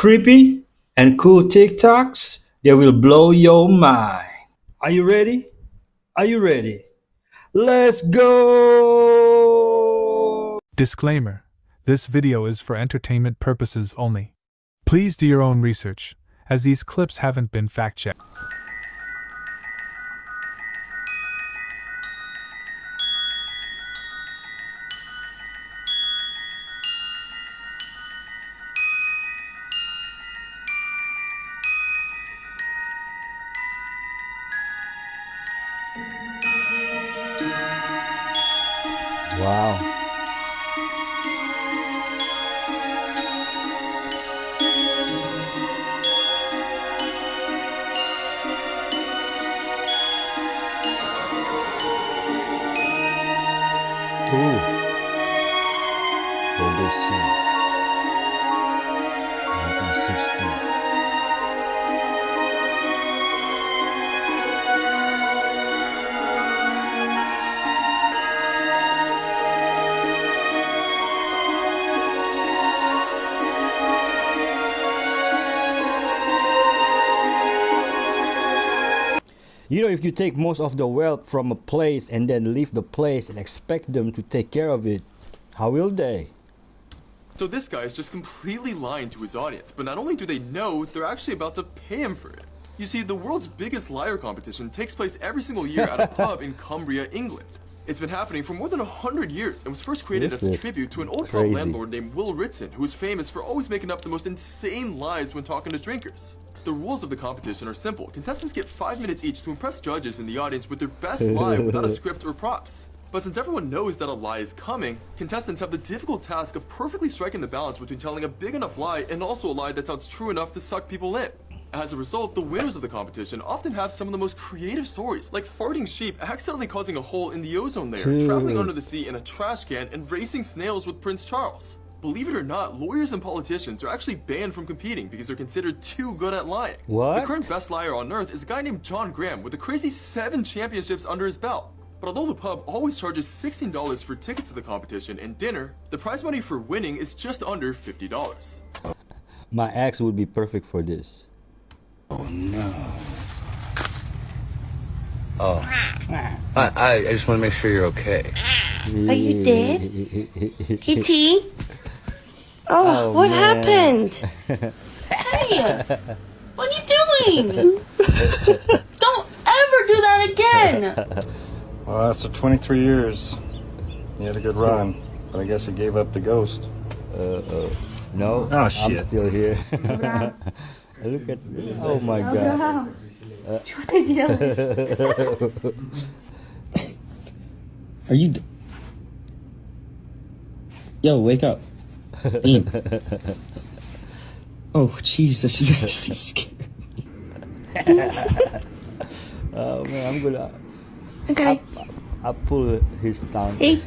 creepy and cool TikToks that will blow your mind. Are you ready? Are you ready? Let's go! Disclaimer: this video is for entertainment purposes only. Please do your own research, as these clips haven't been fact-checked. Wow. Ooh. Golden Sun. 1916. You know, if you take most of the wealth from a place and then leave the place and expect them to take care of it, how will they? So this guy is just completely lying to his audience, but not only do they know, they're actually about to pay him for it. You see, the world's biggest liar competition takes place every single year at a pub in Cumbria, England. It's been happening for more than 100 years and was first created This as a is tribute to an old crazy. pub landlord named Will Ritson, who is famous for always making up the most insane lies when talking to drinkers. The rules of the competition are simple. Contestants get 5 minutes each to impress judges in the audience with their best lie without a script or props. But since everyone knows that a lie is coming, contestants have the difficult task of perfectly striking the balance between telling a big enough lie and also a lie that sounds true enough to suck people in. As a result, the winners of the competition often have some of the most creative stories, like farting sheep accidentally causing a hole in the ozone layer, traveling under the sea in a trash can, and racing snails with Prince Charles. Believe it or not, lawyers and politicians are actually banned from competing because they're considered too good at lying. What? The current best liar on earth is a guy named John Graham with a crazy 7 championships under his belt. But although the pub always charges $16 for tickets to the competition and dinner, the prize money for winning is just under $50. My ex would be perfect for this. Oh no. Oh. I just want to make sure you're okay. Are you dead? Kitty? Oh, what man. happened? Hey! What are you doing? Don't ever do that again! Well, after 23 years, he had a good run, but I guess he gave up the ghost. No, Oh, shit. I'm still here. Look at this. Oh my god. Что ты делаешь? Are you? Yo, wake up. Ian. Oh, Jesus, you actually scared me. Oh man, I'm gonna. Okay. I pull his tongue. Hey.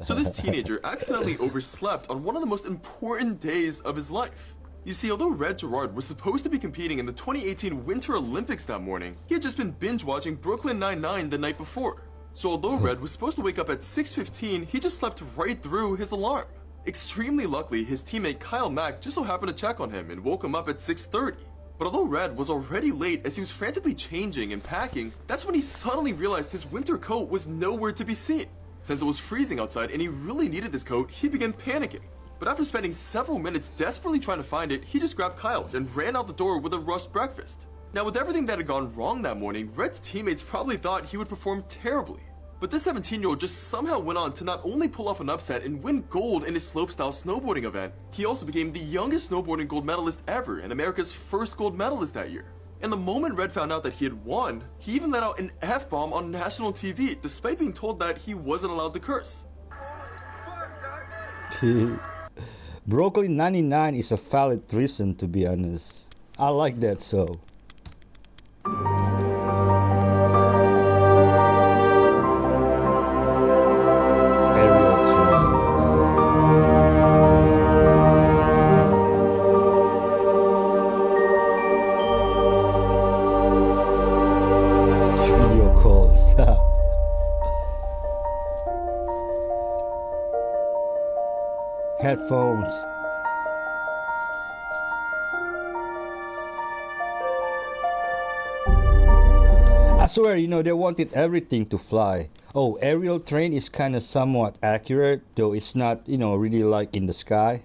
So this teenager accidentally overslept on one of the most important days of his life. You see, although Red Gerard was supposed to be competing in the 2018 Winter Olympics that morning, he had just been binge-watching Brooklyn Nine-Nine the night before. So although Red was supposed to wake up at 6:15, he just slept right through his alarm. Extremely luckily, his teammate Kyle Mack just so happened to check on him and woke him up at 6:30. But although Red was already late as he was frantically changing and packing, that's when he suddenly realized his winter coat was nowhere to be seen. Since it was freezing outside and he really needed this coat, he began panicking. But after spending several minutes desperately trying to find it, he just grabbed Kyle's and ran out the door with a rushed breakfast. Now with everything that had gone wrong that morning, Red's teammates probably thought he would perform terribly. But this 17-year-old just somehow went on to not only pull off an upset and win gold in his slopestyle snowboarding event, he also became the youngest snowboarding gold medalist ever and America's first gold medalist that year. And the moment Red found out that he had won, he even let out an F-bomb on national TV, despite being told that he wasn't allowed to curse. Broccoli 99 is a valid reason, to be honest. I like that so. Aerial Video headphones. Headphones. I swear, they wanted everything to fly. Oh, aerial train is kind of somewhat accurate, though it's not, really like in the sky.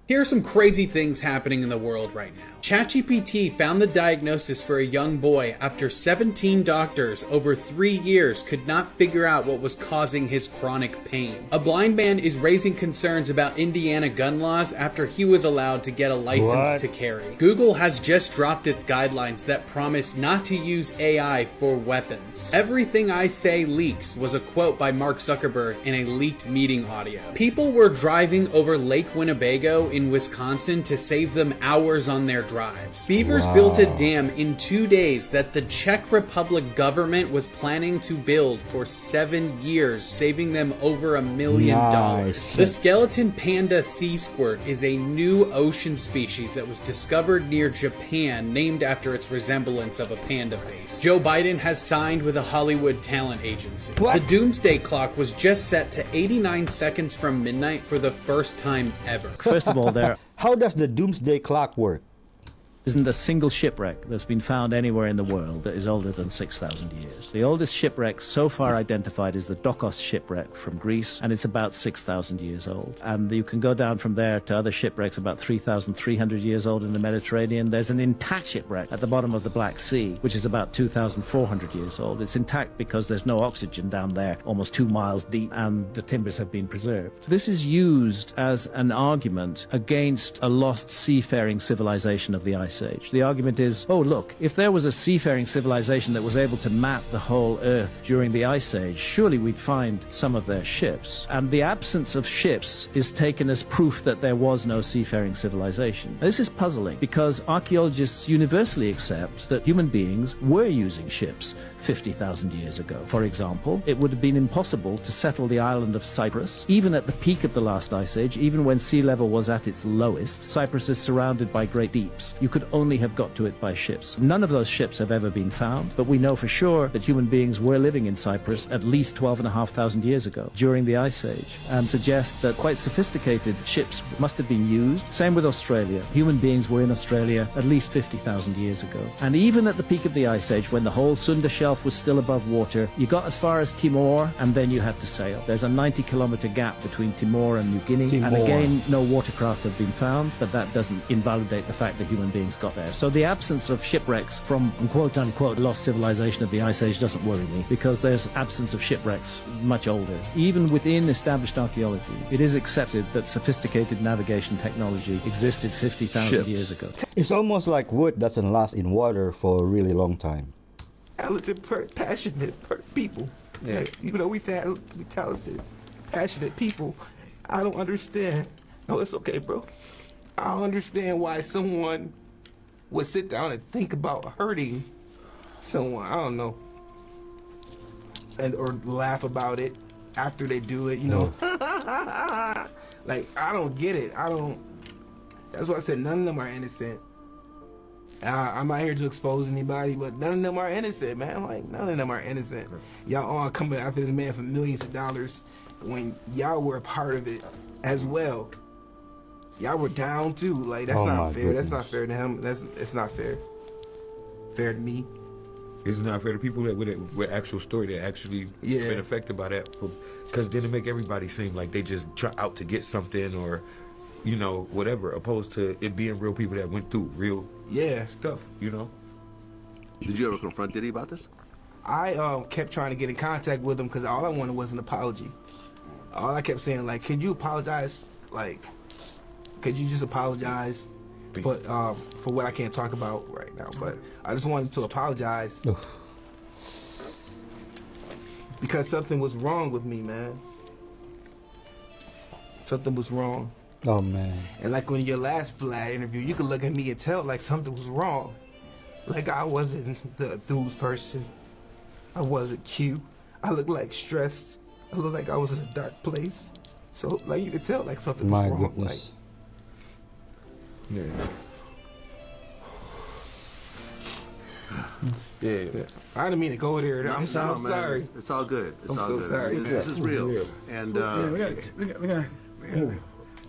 Here are some crazy things happening in the world right now. ChatGPT found the diagnosis for a young boy after 17 doctors over 3 years could not figure out what was causing his chronic pain. A blind man is raising concerns about Indiana gun laws after he was allowed to get a license to carry. Google has just dropped its guidelines that promise not to use AI for weapons. Everything I say leaks was a quote by Mark Zuckerberg in a leaked meeting audio. People were driving over Lake Winnebago in Wisconsin to save them hours on their drives. Beavers built a dam in 2 days that the Czech Republic government was planning to build for 7 years, saving them over $1 million. The skeleton panda sea squirt is a new ocean species that was discovered near Japan, named after its resemblance of a panda face. Joe Biden has signed with a Hollywood talent agency. The doomsday clock was just set to 89 seconds from midnight for the first time ever. First of all, there How does the doomsday clock work? isn't a single shipwreck that's been found anywhere in the world that is older than 6,000 years. The oldest shipwreck so far identified is the Dokos shipwreck from Greece, and it's about 6,000 years old. And you can go down from there to other shipwrecks about 3,300 years old in the Mediterranean. There's an intact shipwreck at the bottom of the Black Sea, which is about 2,400 years old. It's intact because there's no oxygen down there, almost 2 miles deep, and the timbers have been preserved. This is used as an argument against a lost seafaring civilization of the Ice Age. The argument is, oh look, if there was a seafaring civilization that was able to map the whole Earth during the Ice Age, surely we'd find some of their ships. And the absence of ships is taken as proof that there was no seafaring civilization. Now, this is puzzling because archaeologists universally accept that human beings were using ships 50,000 years ago. For example, it would have been impossible to settle the island of Cyprus, even at the peak of the last Ice Age, even when sea level was at its lowest. Cyprus is surrounded by great deeps. You could only have got to it by ships. None of those ships have ever been found, but we know for sure that human beings were living in Cyprus at least 12,500 years ago, during the Ice Age, and suggest that quite sophisticated ships must have been used. Same with Australia. Human beings were in Australia at least 50,000 years ago. And even at the peak of the Ice Age, when the whole Sunda Shelf was still above water, you got as far as Timor, and then you had to sail. There's a 90-kilometer gap between Timor and New Guinea, and again, no watercraft have been found, but that doesn't invalidate the fact that human beings got there. So the absence of shipwrecks from quote-unquote lost civilization of the Ice Age doesn't worry me, because there's absence of shipwrecks much older. Even within established archaeology, it is accepted that sophisticated navigation technology existed 50,000 years ago. It's almost like wood doesn't last in water for a really long time. Talented, passionate people. Yeah. Like, even though we talented, passionate people, I don't understand. No, it's okay, bro. I don't understand why someone would sit down and think about hurting someone. I don't know. And or laugh about it after they do it, you know. Like, I don't get it. That's why I said none of them are innocent. I'm not here to expose anybody, but none of them are innocent, man. Like, none of them are innocent. Y'all all coming after this man for millions of dollars when y'all were a part of it as well. Y'all were down too. Like, that's not fair. Goodness. That's not fair to him. It's not fair. Fair to me. It's not fair to people that with actual story that actually been affected by that. Because then it make everybody seem like they just try out to get something or, you know, whatever, opposed to it being real people that went through real stuff, you know? Did you ever confront Diddy about this? I kept trying to get in contact with him because all I wanted was an apology. All I kept saying, like, could you apologize? Like, could you just apologize for what I can't talk about right now? But I just wanted to apologize because something was wrong with me, man. Something was wrong. Oh, man. And like when your last Vlad interview, you could look at me and tell like something was wrong. Like I wasn't the enthused person. I wasn't cute. I looked like stressed. I looked like I was in a dark place. So like you could tell like something was wrong. Like, Yeah. I didn't mean to go there. I'm so man, sorry. It's all good. It's all so good. sorry. This is real. And we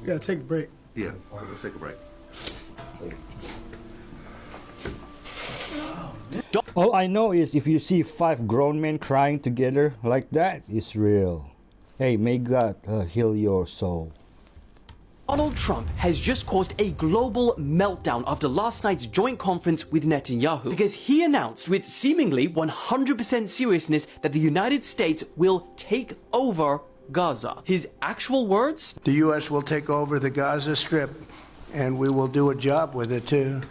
gotta take a break. Yeah, let's take a break. All I know is if you see 5 grown men crying together like that, it's real. Hey, may God heal your soul. Donald Trump has just caused a global meltdown after last night's joint conference with Netanyahu because he announced with seemingly 100% seriousness that the United States will take over Gaza. His actual words? The U.S. will take over the Gaza Strip, and we will do a job with it, too.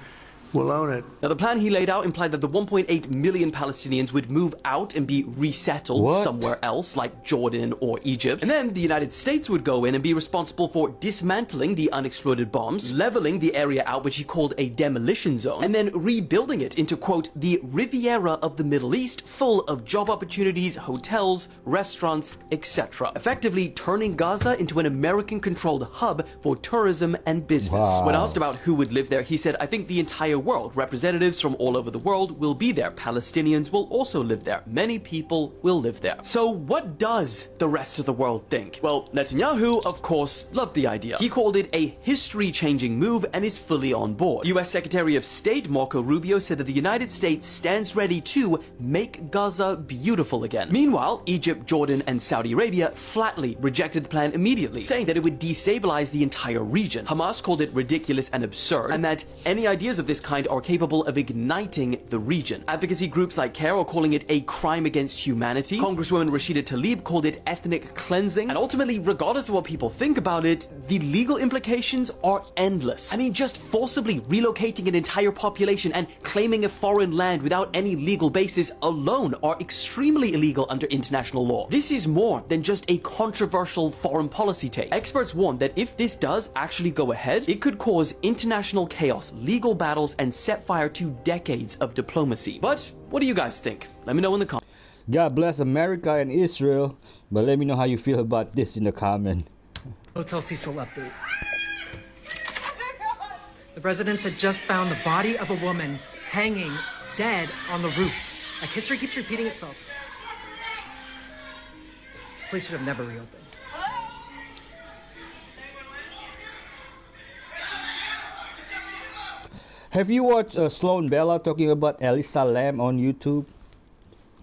We'll own it. Now, the plan he laid out implied that the 1.8 million Palestinians would move out and be resettled somewhere else, like Jordan or Egypt. And then the United States would go in and be responsible for dismantling the unexploded bombs, leveling the area out, which he called a demolition zone, and then rebuilding it into, quote, the Riviera of the Middle East, full of job opportunities, hotels, restaurants, etc. Effectively turning Gaza into an American-controlled hub for tourism and business. Wow. When asked about who would live there, he said, I think the entire world. Representatives from all over the world will be there. Palestinians will also live there. Many people will live there. So what does the rest of the world think? Well, Netanyahu, of course, loved the idea. He called it a history-changing move and is fully on board. US Secretary of State Marco Rubio said that the United States stands ready to make Gaza beautiful again. Meanwhile, Egypt, Jordan, and Saudi Arabia flatly rejected the plan immediately, saying that it would destabilize the entire region. Hamas called it ridiculous and absurd, and that any ideas of this kind are capable of igniting the region. Advocacy groups like CARE are calling it a crime against humanity. Congresswoman Rashida Tlaib called it ethnic cleansing. And ultimately, regardless of what people think about it, the legal implications are endless. I mean, just forcibly relocating an entire population and claiming a foreign land without any legal basis alone are extremely illegal under international law. This is more than just a controversial foreign policy take. Experts warn that if this does actually go ahead, it could cause international chaos, legal battles, and set fire to decades of diplomacy. But what do you guys think? Let me know in the comments. God bless America and Israel, but let me know how you feel about this in the comment. Hotel Cecil update. The residents had just found the body of a woman hanging dead on the roof. Like history keeps repeating itself. This place should have never reopened. Have you watched Sloan Bella talking about Elisa Lam on YouTube?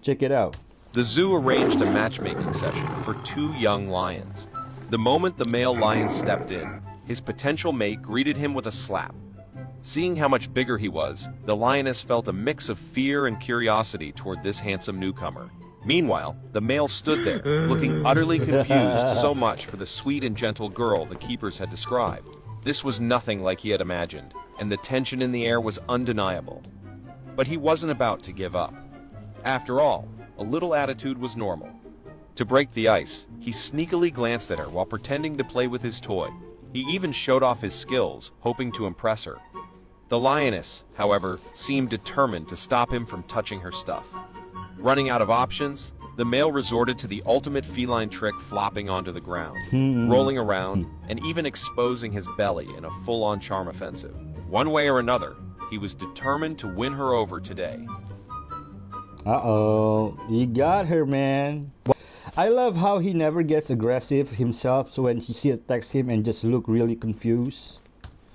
Check it out. The zoo arranged a matchmaking session for 2 young lions. The moment the male lion stepped in, his potential mate greeted him with a slap. Seeing how much bigger he was, the lioness felt a mix of fear and curiosity toward this handsome newcomer. Meanwhile, the male stood there, looking utterly confused so much for the sweet and gentle girl the keepers had described. This was nothing like he had imagined, and the tension in the air was undeniable. But he wasn't about to give up. After all, a little attitude was normal. To break the ice, he sneakily glanced at her while pretending to play with his toy. He even showed off his skills, hoping to impress her. The lioness, however, seemed determined to stop him from touching her stuff. Running out of options, the male resorted to the ultimate feline trick, flopping onto the ground, rolling around, and even exposing his belly in a full-on charm offensive. One way or another, he was determined to win her over today. Uh-oh, you got her, man. I love how he never gets aggressive himself, so when she attacks him and just look really confused.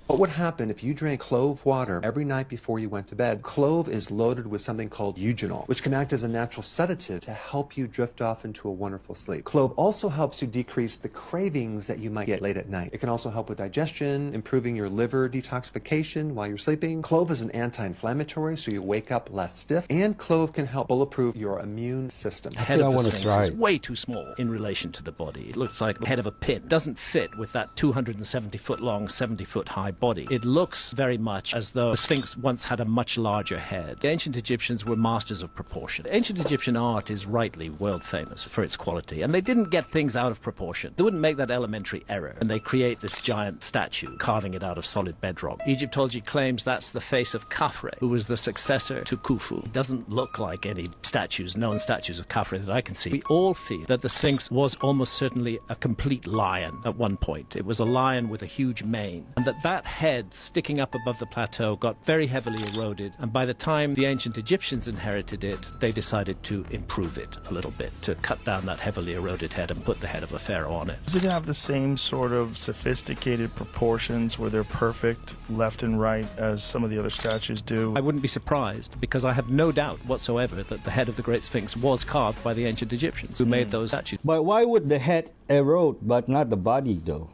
What would happen if you drank clove water every night before you went to bed? Clove is loaded with something called eugenol, which can act as a natural sedative to help you drift off into a wonderful sleep. Clove also helps you decrease the cravings that you might get late at night. It can also help with digestion, improving your liver detoxification while you're sleeping. Clove is an anti-inflammatory, so you wake up less stiff, and clove can help bulletproof your immune system. The head of the Sphinx is way too small in relation to the body. It looks like the head of a pin. It doesn't fit with that 270-foot long, 70-foot high body. It looks very much as though the Sphinx once had a much larger head. The ancient Egyptians were masters of proportion. Ancient Egyptian art is rightly world famous for its quality, and they didn't get things out of proportion. They wouldn't make that elementary error, and they create this giant statue, carving it out of solid bedrock. Egyptology claims that's the face of Khafre, who was the successor to Khufu. It doesn't look like any statues, known statues of Khafre that I can see. We all feel that the Sphinx was almost certainly a complete lion at one point. It was a lion with a huge mane, and that that head sticking up above the plateau got very heavily eroded, and by the time the ancient Egyptians inherited it, they decided to improve it a little bit, to cut down that heavily eroded head and put the head of a pharaoh on it. Does it have the same sort of sophisticated proportions where they're perfect left and right as some of the other statues do? I wouldn't be surprised, because I have no doubt whatsoever that the head of the Great Sphinx was carved by the ancient Egyptians who made those statues. But why would the head erode but not the body though?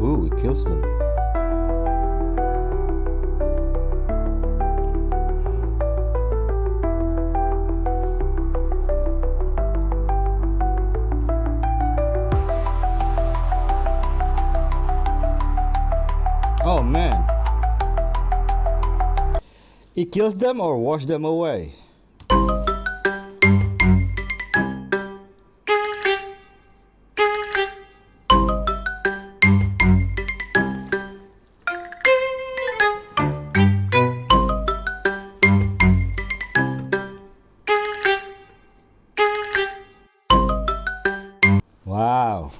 Ooh, it kills them. Oh man. It kills them or wash them away? Wow.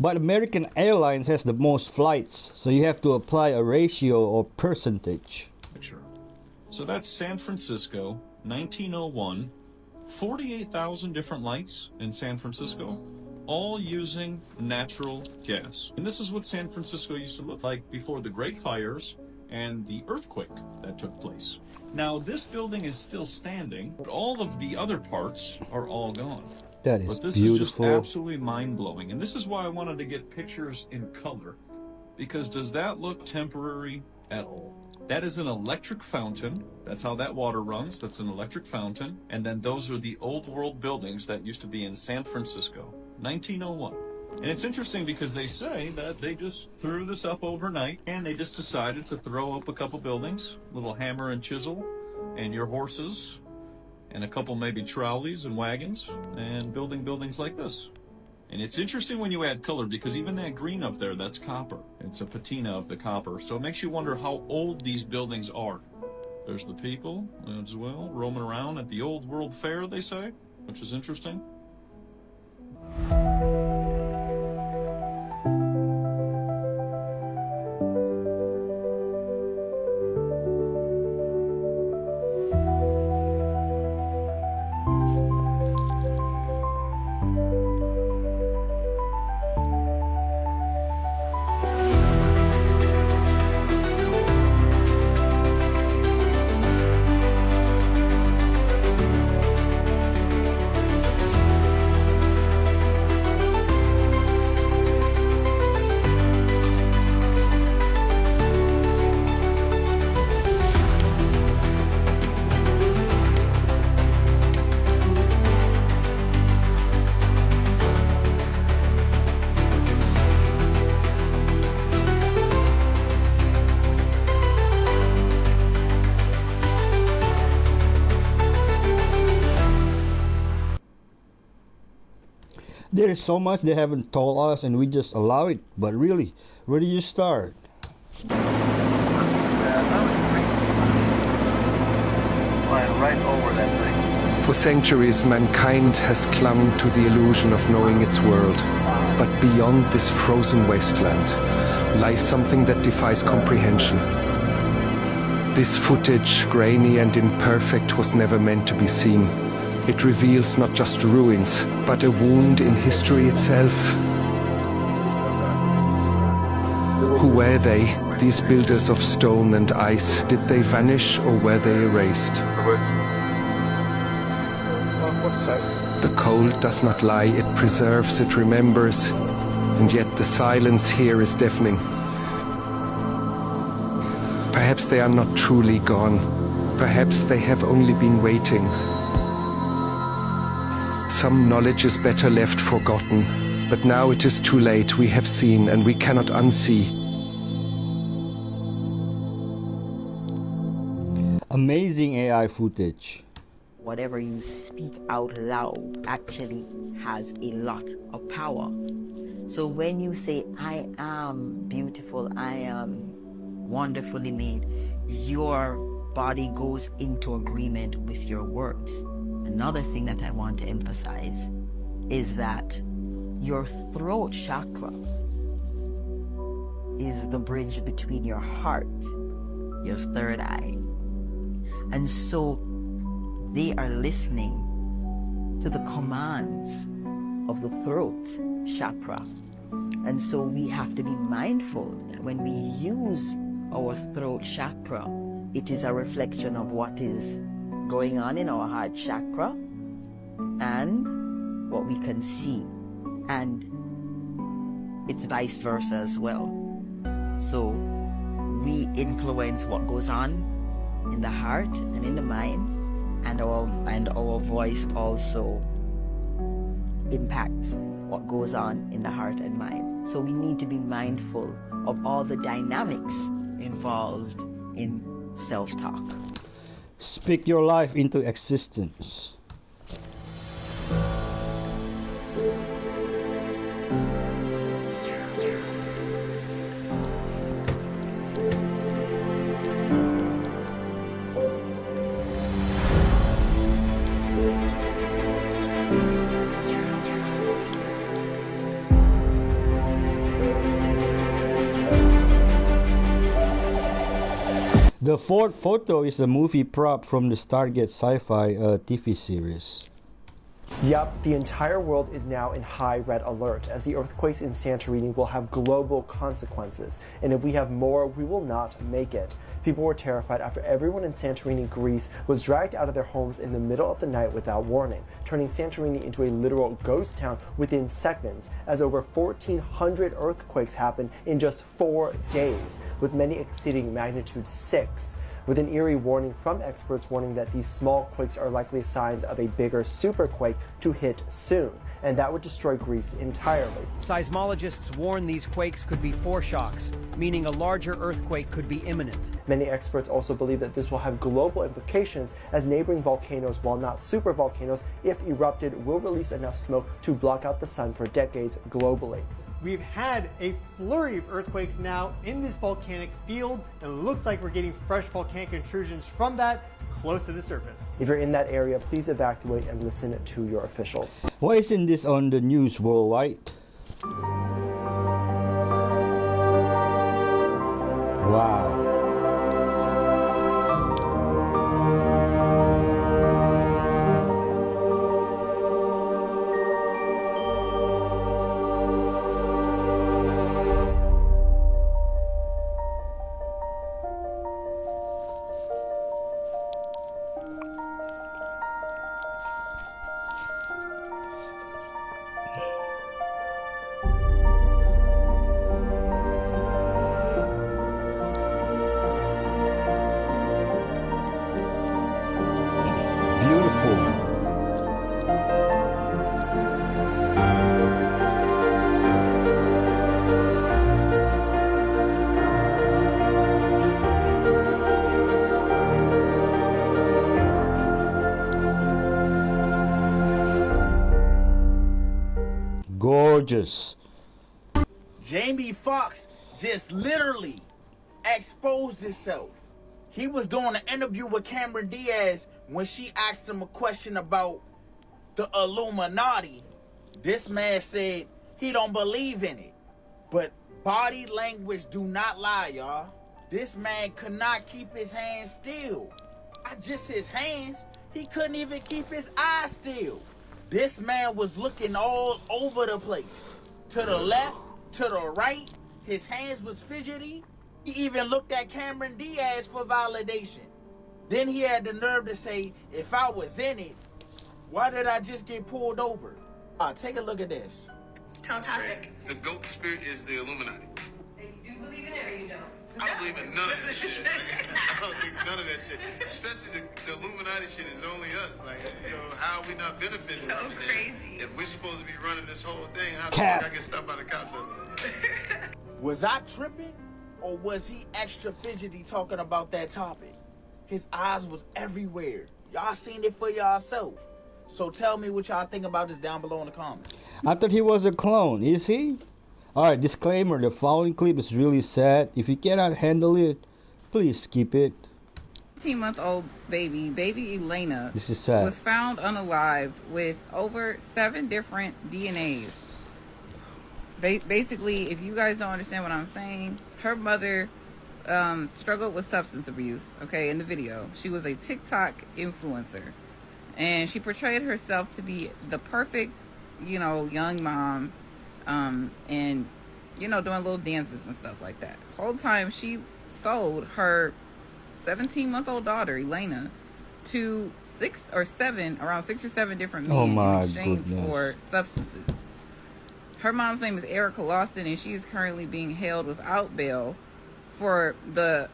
But American Airlines has the most flights, so you have to apply a ratio or percentage. So that's San Francisco, 1901, 48,000 different lights in San Francisco, all using natural gas. And this is what San Francisco used to look like before the Great Fires and the earthquake that took place. Now, this building is still standing, but all of the other parts are all gone. That is But this beautiful. is just absolutely mind-blowing. And this is why I wanted to get pictures in color. Because does that look temporary at all? That is an electric fountain. That's how that water runs. That's an electric fountain. And then those are the old world buildings that used to be in San Francisco, 1901. And it's interesting because they say that they just threw this up overnight and they just decided to throw up a couple buildings, little hammer and chisel, and your horses, and a couple maybe trolleys and wagons, and building buildings like this. And it's interesting when you add color because even that green up there, that's copper. It's a patina of the copper. So it makes you wonder how old these buildings are. There's the people as well, roaming around at the old world fair, they say, which is interesting. There is so much they haven't told us and we just allow it. But really, where do you start? Right over that thing. For centuries, mankind has clung to the illusion of knowing its world. But beyond this frozen wasteland lies something that defies comprehension. This footage, grainy and imperfect, was never meant to be seen. It reveals not just ruins, but a wound in history itself. Who were they, these builders of stone and ice? Did they vanish or were they erased? The cold does not lie, it preserves, it remembers, and yet the silence here is deafening. Perhaps they are not truly gone. Perhaps they have only been waiting. Some knowledge is better left forgotten, but now it is too late. We have seen and we cannot unsee. Amazing AI footage. Whatever you speak out loud actually has a lot of power. So when you say, I am beautiful, I am wonderfully made, your body goes into agreement with your words. Another thing that I want to emphasize is that your throat chakra is the bridge between your heart, your third eye. And so they are listening to the commands of the throat chakra. And so we have to be mindful that when we use our throat chakra, it is a reflection of what is going on in our heart chakra and what we can see. And it's vice versa as well. So we influence what goes on in the heart and in the mind, and our voice also impacts what goes on in the heart and mind. So we need to be mindful of all the dynamics involved in self-talk. Speak your life into existence. The fourth photo is a movie prop from the Stargate Sci-Fi TV series. Yep, the entire world is now in high red alert as the earthquakes in Santorini will have global consequences, and if we have more, we will not make it. People were terrified after everyone in Santorini, Greece was dragged out of their homes in the middle of the night without warning, turning Santorini into a literal ghost town within seconds, as over 1,400 earthquakes happened in just 4 days, with many exceeding magnitude 6. With an eerie warning from experts warning that these small quakes are likely signs of a bigger superquake to hit soon, and that would destroy Greece entirely. Seismologists warn these quakes could be foreshocks, meaning a larger earthquake could be imminent. Many experts also believe that this will have global implications, as neighboring volcanoes, while not supervolcanoes, if erupted, will release enough smoke to block out the sun for decades globally. We've had a flurry of earthquakes now in this volcanic field, and it looks like we're getting fresh volcanic intrusions from that close to the surface. If you're in that area, please evacuate and listen to your officials. Why isn't this on the news worldwide? Wow. Gorgeous. Jamie Foxx just literally exposed himself. He was doing an interview with Cameron Diaz when she asked him a question about the Illuminati. This man said he don't believe in it. But body language do not lie, y'all. This man could not keep his hands still. Not just his hands, he couldn't even keep his eyes still. This man was looking all over the place. To the left, to the right, his hands was fidgety. He even looked at Cameron Diaz for validation. Then he had the nerve to say, if I was in it, why did I just get pulled over? Take a look at this. Tell topic. The GOAT conspiracy is the Illuminati. You do believe in it or you don't? I don't believe in none of that shit. I don't think none of that shit. Especially the Illuminati shit is only us. Like, you know, how are we not benefiting? So crazy. If we're supposed to be running this whole thing, how the Cap. fuck I get stopped by the cops other than? Was I tripping? Or was he extra fidgety talking about that topic? His eyes was everywhere. Y'all seen it for yourself. So tell me what y'all think about this down below in the comments. I thought he was a clone. Is he? Alright, disclaimer. The following clip is really sad. If you cannot handle it, please skip it. 18-month-old baby Elena, This is sad. was found unalived with over 7 different DNAs. Basically, if you guys don't understand what I'm saying, her mother struggled with substance abuse, okay, in the video. She was a TikTok influencer, and she portrayed herself to be the perfect, young mom, and, doing little dances and stuff like that. The whole time she sold her 17-month-old daughter, Elena, to around 6 or 7 different men in exchange for substances. Her mom's name is Erica Lawson, and she is currently being held without bail for the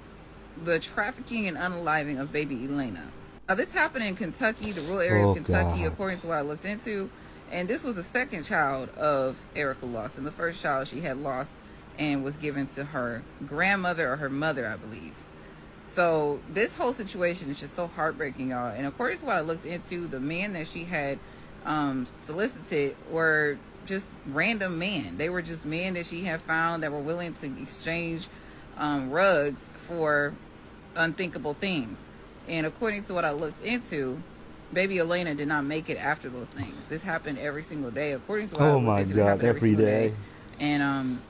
trafficking and unaliving of baby Elena. Now, this happened in Kentucky, the rural area of Kentucky, according to what I looked into. And this was the second child of Erica Lawson. The first child she had lost and was given to her grandmother or her mother, I believe. So this whole situation is just so heartbreaking, y'all. And according to what I looked into, the men that she had solicited were just random men. They were just men that she had found that were willing to exchange rugs for unthinkable things. And according to what I looked into, baby Elena did not make it after those things. This happened every single day. According to what I looked into, it happened every single day. And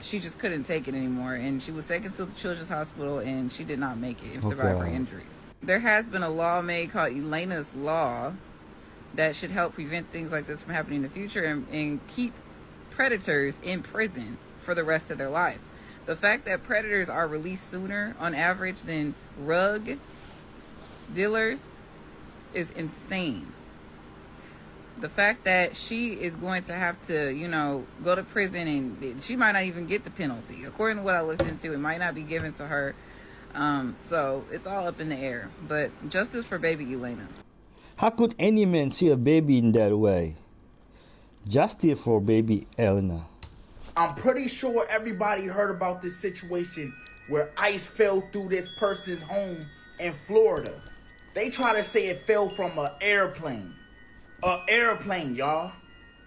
she just couldn't take it anymore. And she was taken to the Children's Hospital, and she did not make it and survived her injuries. There has been a law made called Elena's Law that should help prevent things like this from happening in the future and keep predators in prison for the rest of their life. The fact that predators are released sooner on average than rug dealers is insane. The fact that she is going to have to, go to prison and she might not even get the penalty. According to what I looked into, it might not be given to her. So it's all up in the air. But justice for baby Elena. How could any man see a baby in that way? Justice for baby Elena. I'm pretty sure everybody heard about this situation where ice fell through this person's home in Florida. They try to say it fell from an airplane. An airplane, y'all.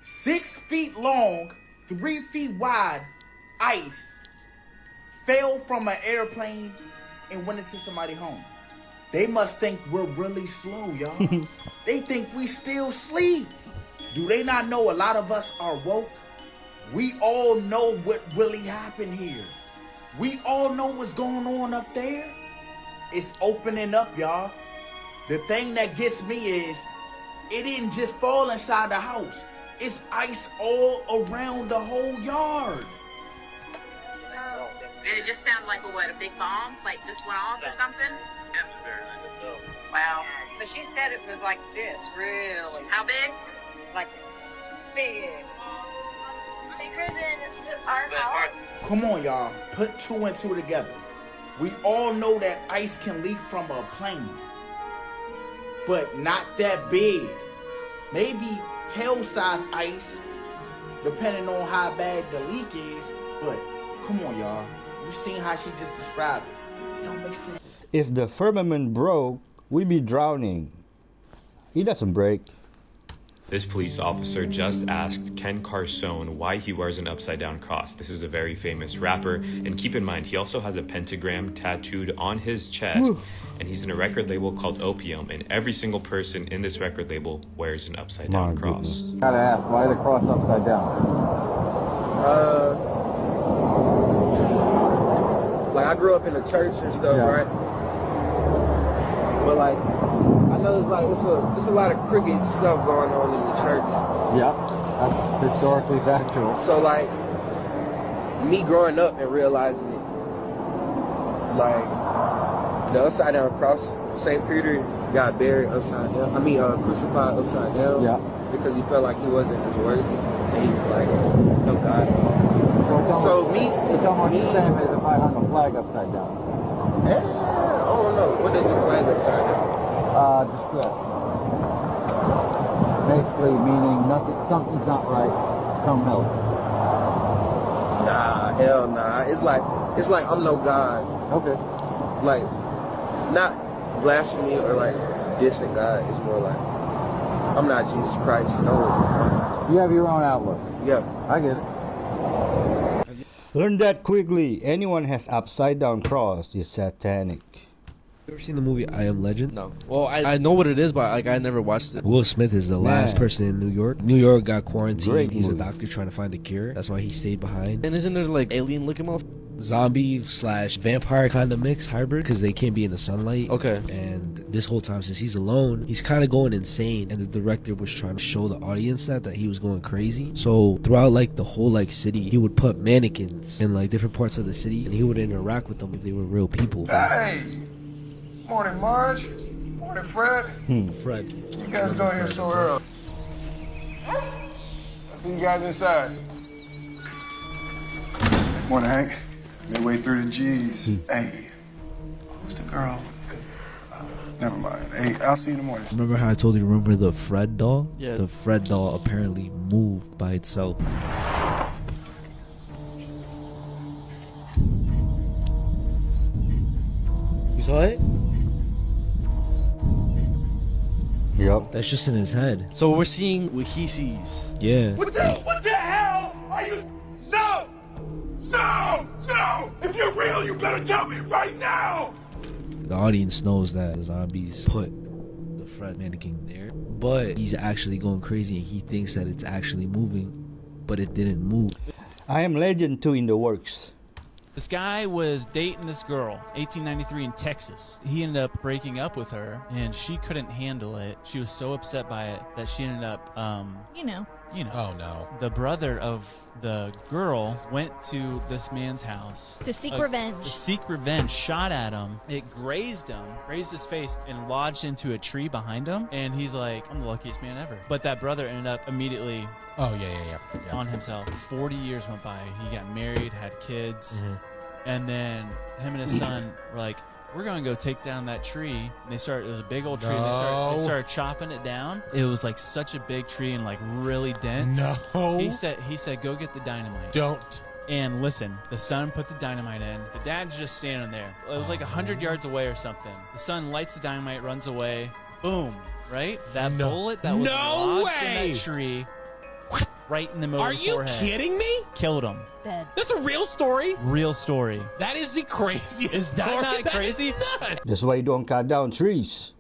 6 feet long, 3 feet wide, ice fell from an airplane and went into somebody's home. They must think we're really slow, y'all. They think we still sleep. Do they not know a lot of us are woke? We all know what really happened here. We all know what's going on up there. It's opening up, y'all. The thing that gets me is, it didn't just fall inside the house. It's ice all around the whole yard. And it just sounded like a big bomb? Like just went off or something? Wow. But she said it was like this, really. How big? Like big. Bigger than our house? Come on, y'all. Put 2 and 2 together. We all know that ice can leak from a plane. But not that big. Maybe hell-size ice, depending on how bad the leak is. But come on, y'all. You seen how she just described it. It don't make sense. If the firmament broke, we'd be drowning. It doesn't break. This police officer just asked Ken Carson why he wears an upside-down cross. This is a very famous rapper, and keep in mind, he also has a pentagram tattooed on his chest, and he's in a record label called Opium, and every single person in this record label wears an upside-down cross. Gotta ask, why the cross upside down? Like, I grew up in the church and stuff, right? But like, I know there's a lot of crooked stuff going on in the church. Yeah, that's historically factual. So like, me growing up and realizing it, like, the upside down cross, St. Peter got buried upside down. I mean, crucified upside down. Yeah. Because he felt like he wasn't as worthy. And he was like, no God. It's almost the same as if I hung a flag upside down. Yeah, I don't know. What is a flag upside down? Distress. Basically meaning something's not right, come help. Nah, hell nah. It's like I'm no God. Okay. Like, not blasphemy or like dissing God. It's more like, I'm not Jesus Christ. No. You have your own outlook. Yeah. I get it. Learn that quickly. Anyone has upside down cross is satanic. You ever seen the movie I Am Legend? No. Well, I know what it is, but like I never watched it. Will Smith is the last person in New York. New York got quarantined. Great He's movie. a doctor trying to find a cure. That's why he stayed behind. And isn't there like alien looking motherfucker? Zombie / vampire kind of mix hybrid because they can't be in the sunlight. Okay. And this whole time, since he's alone, he's kind of going insane. And the director was trying to show the audience that he was going crazy. So throughout like the whole like city, he would put mannequins in like different parts of the city, and he would interact with them if they were real people. Hey! Morning, Marge. Morning, Fred. Fred. You guys go here so early. I'll see you guys inside. Morning, Hank. Midway through the G's. Hey, who's the girl? Never mind. Hey, I'll see you in the morning. Remember how I told you, remember the Fred doll? Yeah. The Fred doll apparently moved by itself. You saw it? Yep. That's just in his head. So we're seeing what he sees. Yeah. What the hell are you? No! No! No! If you're real, you better tell me right now! The audience knows that the zombies put the Fred mannequin there, but he's actually going crazy and he thinks that it's actually moving, but it didn't move. I Am Legend 2 in the works. This guy was dating this girl, 1893 in Texas. He ended up breaking up with her, and she couldn't handle it. She was so upset by it that she ended up, You know. Oh no. The brother of the girl went to this man's house To seek revenge. To seek revenge, shot at him. It grazed his face, and lodged into a tree behind him. And he's like, I'm the luckiest man ever. But that brother ended up immediately on himself. 40 years went by. He got married, had kids, and then him and his son were like, we're going to go take down that tree. And it was a big old tree. And they started chopping it down. It was like such a big tree and like really dense. No. He said, go get the dynamite. Don't. And listen, the son put the dynamite in. The dad's just standing there. It was like 100 yards away or something. The son lights the dynamite, runs away. Boom. Right? That bullet that was lodged in that tree, right in the middle of the forehead. Are you kidding me? Killed him. Dead. That's a real story. Real story. That is the craziest. Is that not crazy? That's why you don't cut down trees.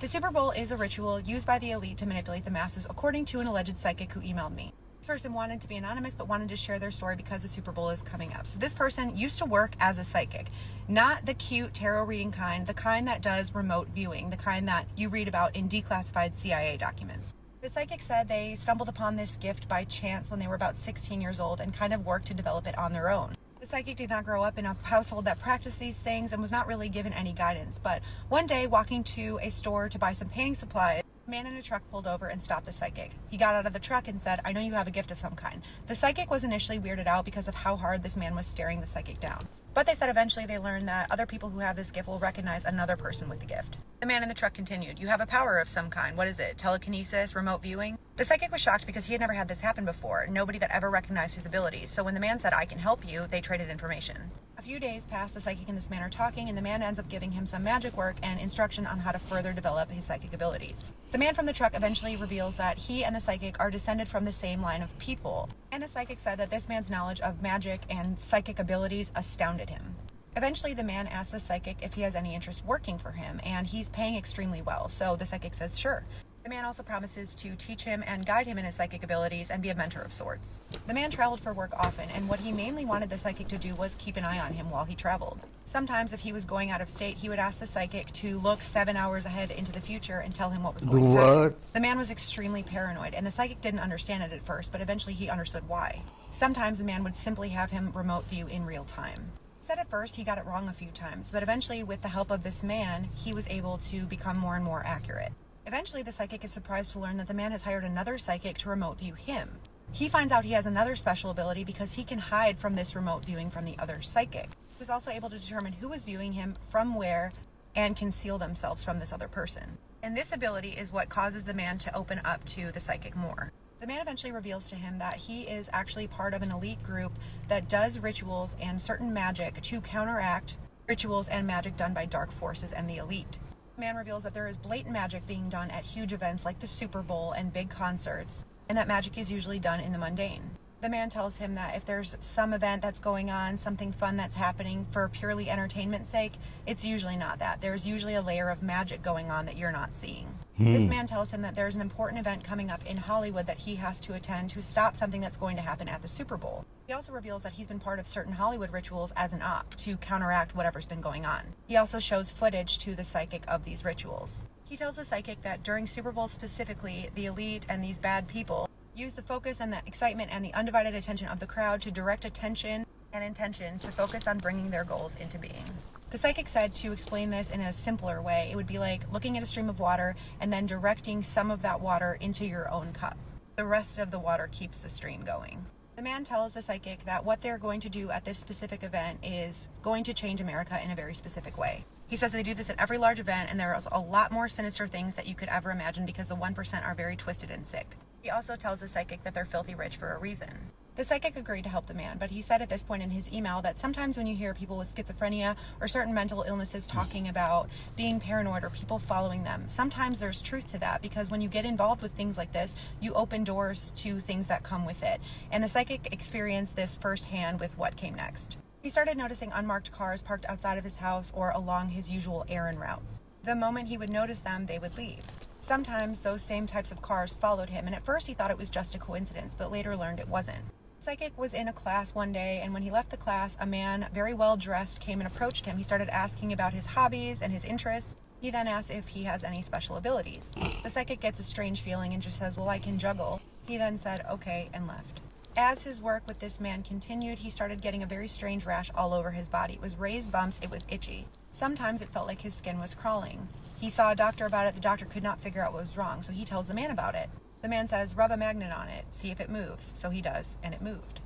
The Super Bowl is a ritual used by the elite to manipulate the masses, according to an alleged psychic who emailed me. This person wanted to be anonymous but wanted to share their story because the Super Bowl is coming up. So this person used to work as a psychic, not the cute tarot reading kind, the kind that does remote viewing, the kind that you read about in declassified CIA documents. The psychic said they stumbled upon this gift by chance when they were about 16 years old and kind of worked to develop it on their own. The psychic did not grow up in a household that practiced these things and was not really given any guidance. But one day, walking to a store to buy some painting supplies, a man in a truck pulled over and stopped the psychic. He got out of the truck and said, I know you have a gift of some kind. The psychic was initially weirded out because of how hard this man was staring the psychic down. But they said eventually they learned that other people who have this gift will recognize another person with the gift. The man in the truck continued, you have a power of some kind. What is it? Telekinesis? Remote viewing? The The psychic was shocked because he had never had this happen before, nobody that ever recognized his abilities, so when the man said, "I can help you," they traded information. A few days pass, the psychic and this man are talking, and the man ends up giving him some magic work and instruction on how to further develop his psychic abilities. The man from the truck eventually reveals that he and the psychic are descended from the same line of people, and the psychic said that this man's knowledge of magic and psychic abilities astounded him. Eventually, the man asks the psychic if he has any interest working for him, and he's paying extremely well, so the psychic says sure. The man also promises to teach him and guide him in his psychic abilities and be a mentor of sorts. The man traveled for work often, and what he mainly wanted the psychic to do was keep an eye on him while he traveled. Sometimes, if he was going out of state, he would ask the psychic to look 7 hours ahead into the future and tell him what was going to happen. The man was extremely paranoid, and the psychic didn't understand it at first, but eventually he understood why. Sometimes the man would simply have him remote view in real time. Said at first he got it wrong a few times, but eventually with the help of this man, he was able to become more and more accurate. Eventually, the psychic is surprised to learn that the man has hired another psychic to remote view him. He finds out he has another special ability because he can hide from this remote viewing from the other psychic. He was also able to determine who was viewing him from where and conceal themselves from this other person. And this ability is what causes the man to open up to the psychic more. The man eventually reveals to him that he is actually part of an elite group that does rituals and certain magic to counteract rituals and magic done by dark forces and the elite. The man reveals that there is blatant magic being done at huge events like the Super Bowl and big concerts, and that magic is usually done in the mundane. The man tells him that if there's some event that's going on, something fun that's happening for purely entertainment's sake, it's usually not that. There's usually a layer of magic going on that you're not seeing. This man tells him that there's an important event coming up in Hollywood that he has to attend to stop something that's going to happen at the Super Bowl. He also reveals that he's been part of certain Hollywood rituals as an op to counteract whatever's been going on. He also shows footage to the psychic of these rituals. He tells the psychic that during Super Bowl specifically, the elite and these bad people use the focus and the excitement and the undivided attention of the crowd to direct attention and intention to focus on bringing their goals into being. The psychic said to explain this in a simpler way, it would be like looking at a stream of water and then directing some of that water into your own cup. The rest of the water keeps the stream going. The man tells the psychic that what they're going to do at this specific event is going to change America in a very specific way. He says they do this at every large event, and there are a lot more sinister things that you could ever imagine because the 1% are very twisted and sick. He also tells the psychic that they're filthy rich for a reason. The psychic agreed to help the man, but he said at this point in his email that sometimes when you hear people with schizophrenia or certain mental illnesses talking about being paranoid or people following them, sometimes there's truth to that, because when you get involved with things like this, you open doors to things that come with it. And the psychic experienced this firsthand with what came next. He started noticing unmarked cars parked outside of his house or along his usual errand routes. The moment he would notice them, they would leave. Sometimes those same types of cars followed him, and at first he thought it was just a coincidence, but later learned it wasn't. Psychic was in a class one day, and when he left the class, a man very well dressed came and approached him. He started asking about his hobbies and his interests. He then asks if he has any special abilities. The psychic gets a strange feeling and just says, "Well, I can juggle." He then said, "Okay," and left. As his work with this man continued, he started getting a very strange rash all over his body. It was raised bumps, it was itchy. Sometimes it felt like his skin was crawling. He saw a doctor about it. The doctor could not figure out what was wrong, so he tells the man about it. The man says, "Rub a magnet on it, see if it moves." So he does, and it moved.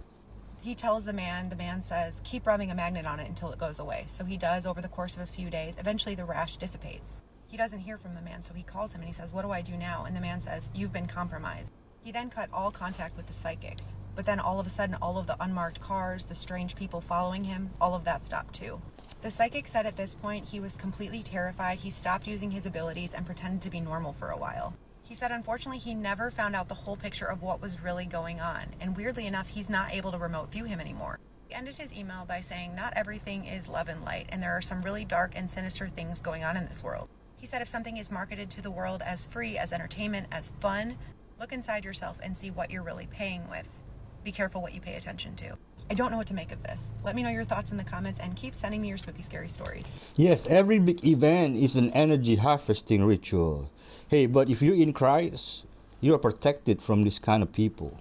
He tells the man says, "Keep rubbing a magnet on it until it goes away." So he does over the course of a few days. Eventually the rash dissipates. He doesn't hear from the man, so he calls him and he says, "What do I do now?" And the man says, "You've been compromised." He then cut all contact with the psychic. But then all of a sudden, all of the unmarked cars, the strange people following him, all of that stopped too. The psychic said at this point he was completely terrified. He stopped using his abilities and pretended to be normal for a while. He said unfortunately he never found out the whole picture of what was really going on, and weirdly enough, he's not able to remote view him anymore. He ended his email by saying not everything is love and light, and there are some really dark and sinister things going on in this world. He said if something is marketed to the world as free, as entertainment, as fun, look inside yourself and see what you're really paying with. Be careful what you pay attention to. I don't know what to make of this. Let me know your thoughts in the comments and keep sending me your spooky, scary stories. Yes, every big event is an energy harvesting ritual. Hey, but if you're in Christ, you are protected from this kind of people.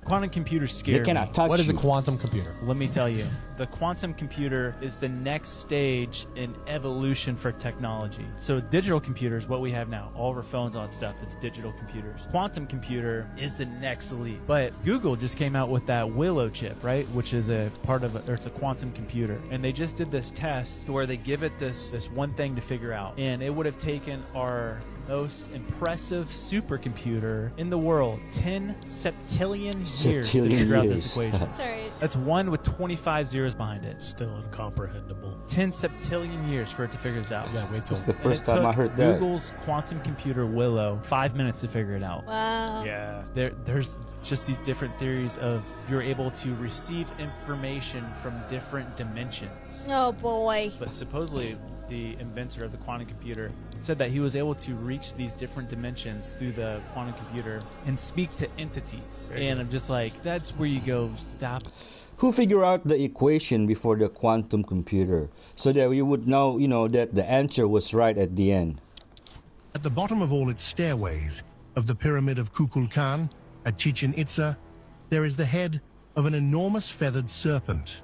Quantum computers scare They cannot me. touch What is a you. quantum computer? Let me tell you, the quantum computer is the next stage in evolution for technology. So digital computers, what we have now, all of our phones, all that stuff, it's digital computers. Quantum computer is the next leap. But Google just came out with that Willow chip, right? Which is a part of it's a quantum computer. And they just did this test where they give it this one thing to figure out. And it would have taken our most impressive supercomputer in the world. 10 septillion years to Septillion figure out years. this equation. Sorry. That's 1 with 25 zeros behind it. Still incomprehensible. 10 septillion years for it to figure this out. Yeah, wait till That's the And first it time I took heard that. Google's quantum computer Willow 5 minutes to figure it out. Wow. Yeah. There's just these different theories of you're able to receive information from different dimensions. Oh boy. But supposedly the inventor of the quantum computer said that he was able to reach these different dimensions through the quantum computer and speak to entities. And I'm just like, that's where you go, stop. Who figured out the equation before the quantum computer so that we would know, that the answer was right at the end? At the bottom of all its stairways of the pyramid of Kukulkan at Chichen Itza, there is the head of an enormous feathered serpent.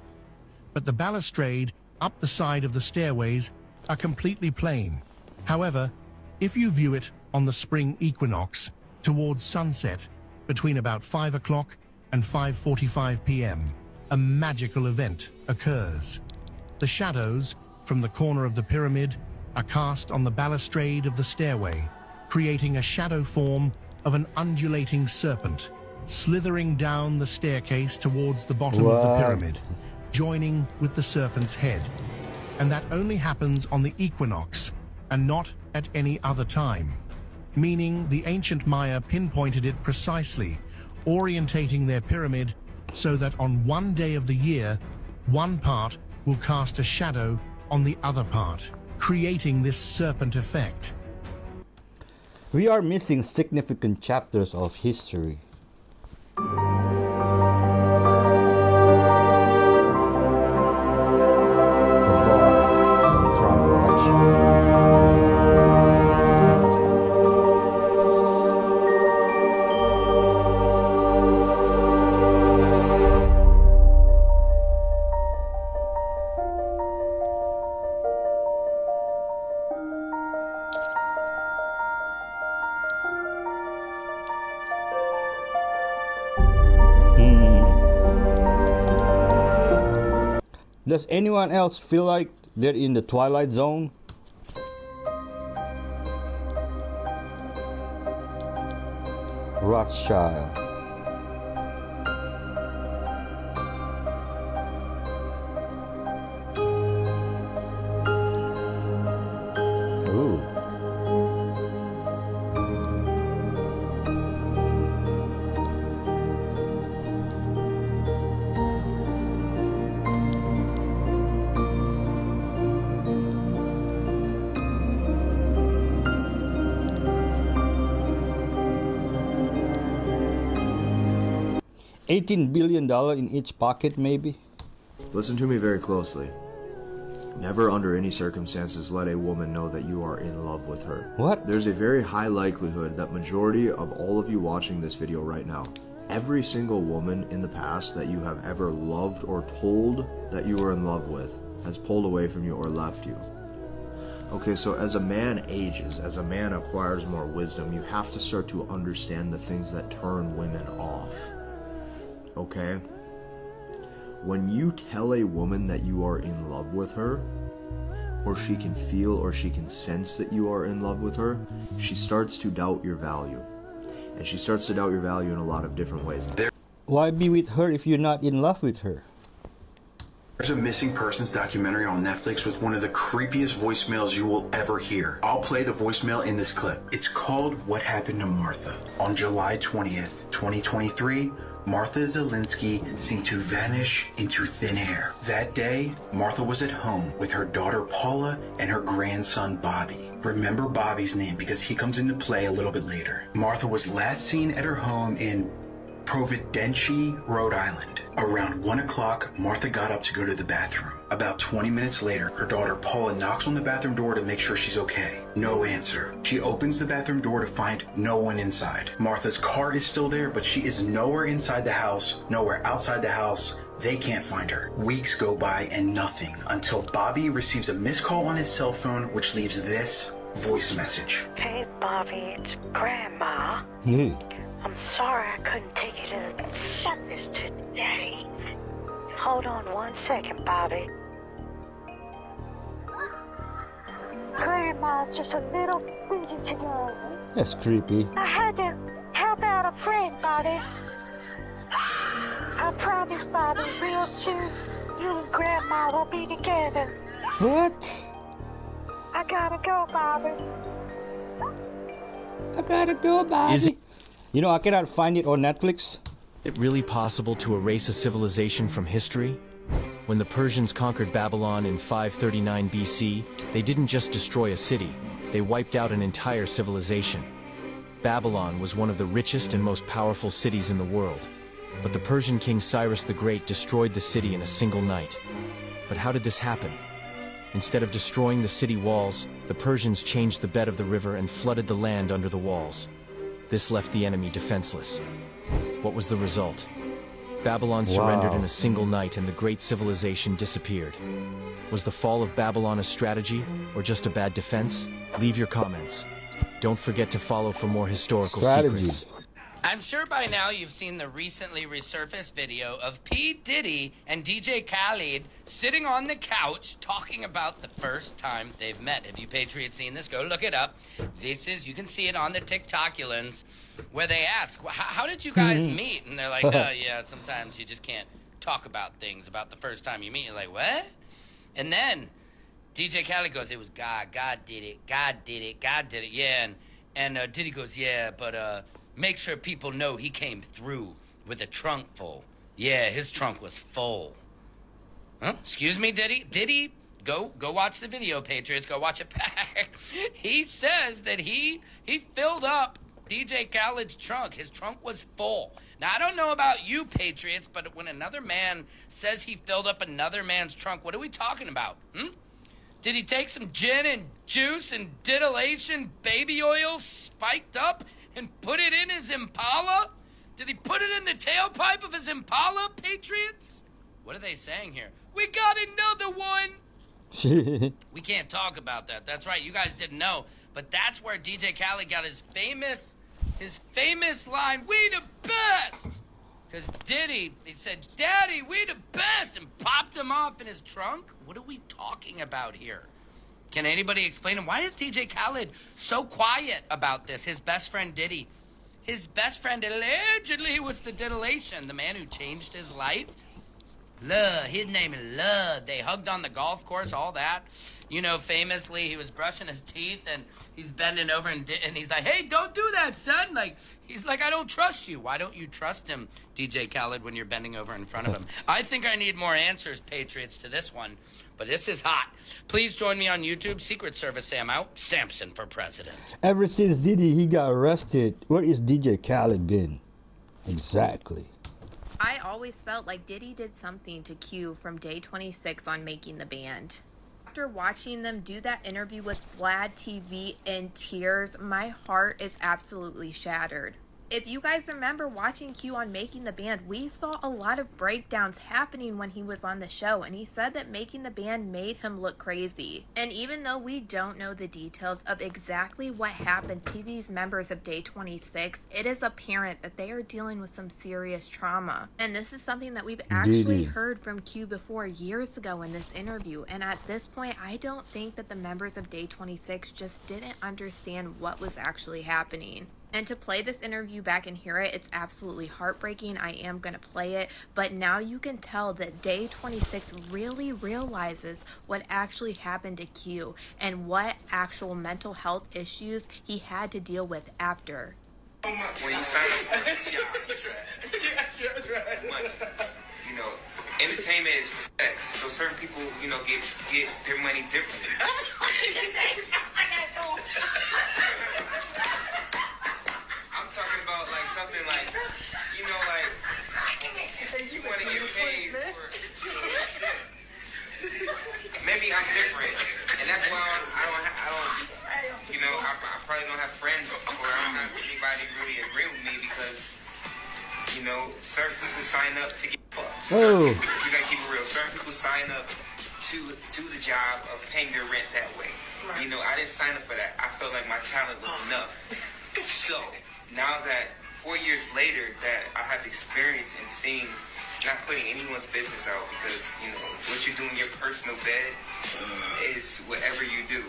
But the balustrade up the side of the stairways are completely plain. However, if you view it on the spring equinox towards sunset between about 5 o'clock and 5:45 p.m., a magical event occurs. The shadows from the corner of the pyramid are cast on the balustrade of the stairway, creating a shadow form of an undulating serpent, slithering down the staircase towards the bottom of the What? pyramid, joining with the serpent's head. And that only happens on the equinox and not at any other time, meaning the ancient Maya pinpointed it precisely, orientating their pyramid so that on one day of the year, one part will cast a shadow on the other part, creating this serpent effect. We are missing significant chapters of history. Does anyone else feel like they're in the Twilight Zone? Rothschild. Ooh. $18 billion in each pocket, maybe? Listen to me very closely. Never under any circumstances let a woman know that you are in love with her. What? There's a very high likelihood that majority of all of you watching this video right now, every single woman in the past that you have ever loved or told that you were in love with has pulled away from you or left you. Okay, so as a man ages, as a man acquires more wisdom, you have to start to understand the things that turn women off. Okay? When you tell a woman that you are in love with her, or she can feel or she can sense that you are in love with her, she starts to doubt your value. And she starts to doubt your value in a lot of different ways. Why be with her if you're not in love with her? There's a missing persons documentary on Netflix with one of the creepiest voicemails you will ever hear. I'll play the voicemail in this clip. It's called What Happened to Martha. On July 20th, 2023, Martha Zelinsky seemed to vanish into thin air. That day, Martha was at home with her daughter Paula and her grandson Bobby. Remember Bobby's name because he comes into play a little bit later. Martha was last seen at her home in Providency, Rhode Island. Around 1 o'clock, Martha got up to go to the bathroom. About 20 minutes later, her daughter Paula knocks on the bathroom door to make sure she's okay. No answer. She opens the bathroom door to find no one inside. Martha's car is still there, but she is nowhere inside the house, nowhere outside the house. They can't find her. Weeks go by and nothing until Bobby receives a missed call on his cell phone, which leaves this voice message. Hey, Bobby, it's Grandma. Hey. I'm sorry I couldn't take you to the circus today. Hold on 1 second, Bobby. Grandma. grandma's just a little busy today. That's creepy. I had to help out a friend, Bobby. I promise, Bobby, real soon, you and Grandma will be together. What? I gotta go, Bobby. I gotta go, Bobby. Is it You know, I cannot find it on Netflix. really possible to erase a civilization from history? When the Persians conquered Babylon in 539 BC, they didn't just destroy a city, they wiped out an entire civilization. Babylon was one of the richest and most powerful cities in the world. But the Persian king Cyrus the Great destroyed the city in a single night. But how did this happen? Instead of destroying the city walls, the Persians changed the bed of the river and flooded the land under the walls. This left the enemy defenseless. What was the result? Babylon surrendered in a single night and the great civilization disappeared. Was the fall of Babylon a strategy or just a bad defense? Leave your comments. Don't forget to follow for more historical secrets. I'm sure by now you've seen the recently resurfaced video of P. Diddy and DJ Khaled sitting on the couch talking about the first time they've met. Have you Patriots seen this? Go look it up. This is, you can see it on the TikTokulans, where they ask, how did you guys meet? And they're like, oh yeah, sometimes you just can't talk about things about the first time you meet. You're like, what? And then DJ Khaled goes, it was God. God did it. God did it. God did it. Yeah. And Diddy goes, yeah, but make sure people know he came through with a trunk full. Yeah, his trunk was full. Huh? Excuse me, Diddy? Diddy, go watch the video, Patriots. Go watch it back. He says that he filled up DJ Khaled's trunk. His trunk was full. Now, I don't know about you, Patriots, but when another man says he filled up another man's trunk, what are we talking about? Did he take some gin and juice and distillation baby oil spiked up and put it in his Impala? Did he put it in the tailpipe of his Impala, Patriots? What are they saying here? We got another one! We can't talk about that. That's right, you guys didn't know. But that's where DJ Khaled got his famous line, we the best! Because Diddy, he said, Daddy, we the best! And popped him off in his trunk? What are we talking about here? Can anybody explain him? Why is DJ Khaled so quiet about this? His best friend Diddy. His best friend allegedly was the Didylation, the man who changed his life. Love, his name is Love. They hugged on the golf course, all that. You know, famously, he was brushing his teeth and he's bending over and he's like, hey, don't do that, son. Like, he's like, I don't trust you. Why don't you trust him, DJ Khaled, when you're bending over in front of him? I think I need more answers, Patriots, to this one. But this is hot. Please join me on YouTube. Secret Service Sam out. Samson for president. Ever since Diddy he got arrested, where is DJ Khaled been? Exactly. I always felt like Diddy did something to Q from day 26 on Making the Band. After watching them do that interview with Vlad TV in tears, my heart is absolutely shattered. If you guys remember watching Q on Making the Band, we saw a lot of breakdowns happening when he was on the show, and he said that Making the Band made him look crazy. And even though we don't know the details of exactly what happened to these members of Day 26, it is apparent that they are dealing with some serious trauma. And this is something that we've actually heard from Q before years ago in this interview. And at this point, I don't think that the members of Day 26 just didn't understand what was actually happening. And to play this interview back and hear it, it's absolutely heartbreaking. I am going to play it. But now you can tell that Day 26 really realizes what actually happened to Q and what actual mental health issues he had to deal with after. When you sign up for a job, money. You know, entertainment is for sex. So certain people, you know, get their money differently. I'm talking about like something like, you know, like you want to get paid for shit. Maybe I'm different, and that's why I don't, you know, I probably don't have friends or I don't have anybody really agree with me because, you know, certain people sign up to get fucked. You gotta keep it real. Certain people sign up to do the job of paying their rent that way. You know, I didn't sign up for that. I felt like my talent was enough. So now that 4 years later that I have experience in seeing not putting anyone's business out because, you know, what you do in your personal bed is whatever you do.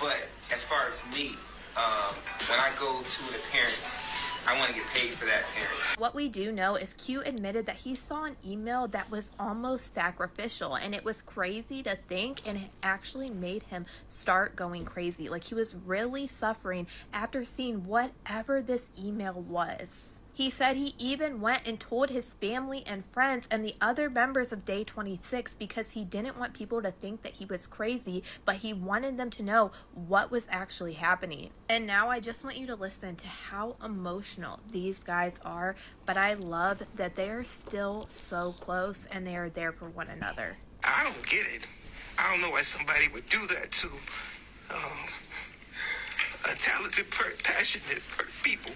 But as far as me, when I go to an appearance, I want to get paid for that appearance. What we do know is Q admitted that he saw an email that was almost sacrificial, and it was crazy to think, and it actually made him start going crazy. Like, he was really suffering after seeing whatever this email was. He said he even went and told his family and friends and the other members of Day 26 because he didn't want people to think that he was crazy, but he wanted them to know what was actually happening. And now I just want you to listen to how emotional these guys are, but I love that they are still so close and they are there for one another. I don't get it. I don't know why somebody would do that to a talented, passionate people.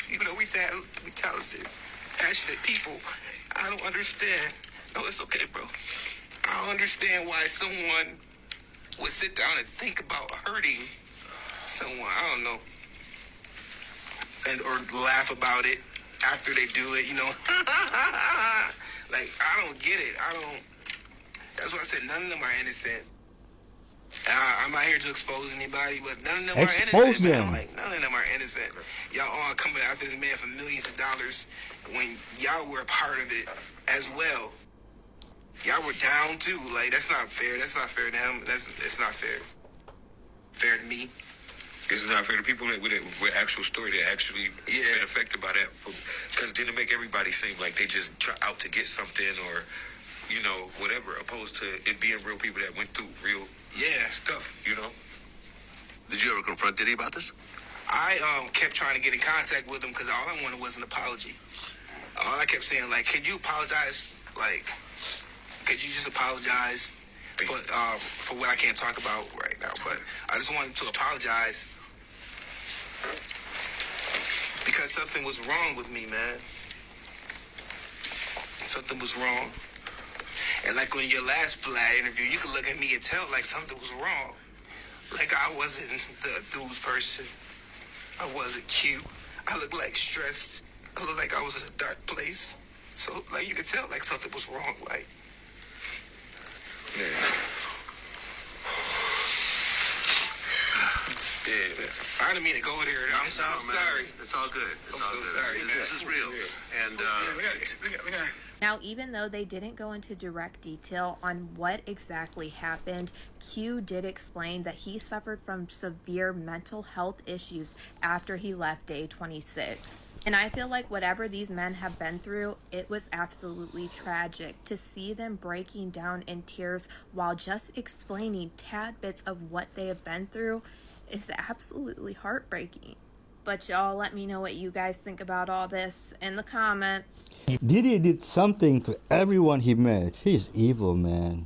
You know, we talented, passionate people. I don't understand. No, it's okay, bro. I don't understand why someone would sit down and think about hurting someone. I don't know. Or laugh about it after they do it, you know. Like, I don't get it. That's why I said none of them are innocent. I'm not here to expose anybody, but none of them are innocent, man. Like, none of them are innocent. Y'all all coming after this man for millions of dollars when y'all were a part of it as well. Y'all were down too. Like, that's not fair. That's not fair to him. It's not fair. Fair to me. It's not fair to people with actual story that actually been affected by that. Because then it make everybody seem like they just try out to get something or, you know, whatever, opposed to it being real people that went through real stuff, you know? Did you ever confront Diddy about this? I kept trying to get in contact with him because all I wanted was an apology. All I kept saying, like, could you apologize? Like, could you just apologize for what I can't talk about right now? But I just wanted to apologize because something was wrong with me, man. Something was wrong. And like in your last Vlad interview, you could look at me and tell like something was wrong. Like I wasn't the enthused person. I wasn't cute. I looked like stressed. I looked like I was in a dark place. So like you could tell like something was wrong. Like, yeah, man. I didn't mean to go there. I'm sorry. It's all good. It's all good. Sorry. This is real. And we got. Now, even though they didn't go into direct detail on what exactly happened, Q did explain that he suffered from severe mental health issues after he left Day 26. And I feel like whatever these men have been through, it was absolutely tragic to see them breaking down in tears while just explaining tad bits of what they have been through is absolutely heartbreaking. But y'all let me know what you guys think about all this in the comments. Diddy did something to everyone he met. He's evil, man.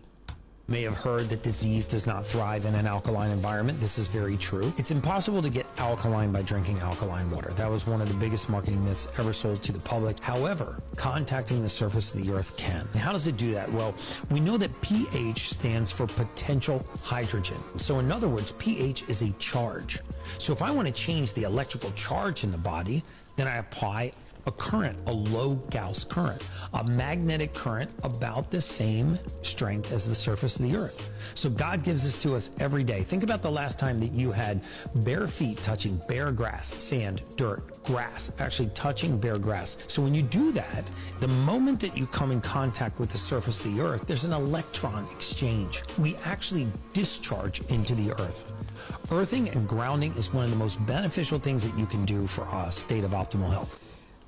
May have heard that disease does not thrive in an alkaline environment. This is very true. It's impossible to get alkaline by drinking alkaline water. That was one of the biggest marketing myths ever sold to the public. However, contacting the surface of the earth can. And how does it do that? Well, we know that pH stands for potential hydrogen. So in other words, pH is a charge. So if I want to change the electrical charge in the body, then I apply a current, a low Gauss current, a magnetic current about the same strength as the surface of the earth. So God gives this to us every day. Think about the last time that you had bare feet touching bare grass, sand, dirt, grass, actually touching bare grass. So when you do that, the moment that you come in contact with the surface of the earth, there's an electron exchange. We actually discharge into the earth. Earthing and grounding is one of the most beneficial things that you can do for a state of optimal health.